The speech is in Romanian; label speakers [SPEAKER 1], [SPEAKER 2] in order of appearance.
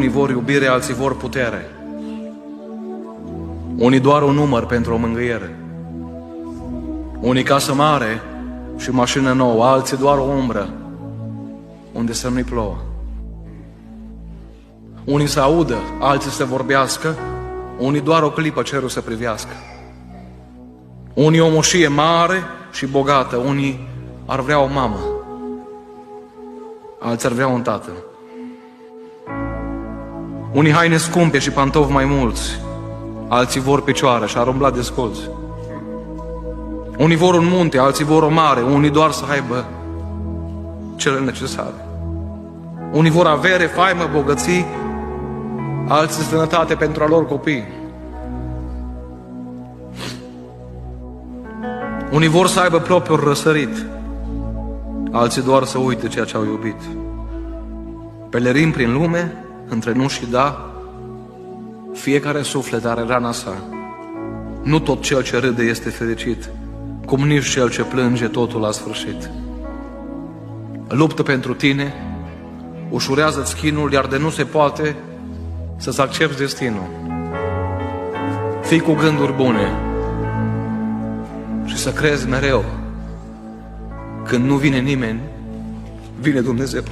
[SPEAKER 1] unii vor iubire, alții vor putere. Unii doar un număr pentru o mângâiere. Unii casă mare și mașină nouă, alții doar o umbră unde să nu-i plouă. Unii să audă, alții să vorbească, unii doar o clipă cerul să privească. Unii o moșie mare și bogată, unii ar vrea o mamă, alții ar vrea un tată. Unii haine scumpe și pantofi mai mulți, alții vor picioare și ar umbla descolți. Unii vor un munte, alții vor o mare, unii doar să aibă cele necesare. Unii vor avere, faimă, bogății, alții sănătate pentru a lor copii. Unii vor să aibă propriul răsărit, alții doar să uite ceea ce au iubit. Pelerin prin lume, între nu și da, fiecare suflet are rana sa. Nu tot cel ce râde este fericit, cum nici cel ce plânge totul la sfârșit. Luptă pentru tine, ușurează-ți chinul, iar de nu se poate să-ți accepti destinul. Fii cu gânduri bune și să crezi mereu, când nu vine nimeni, vine Dumnezeu.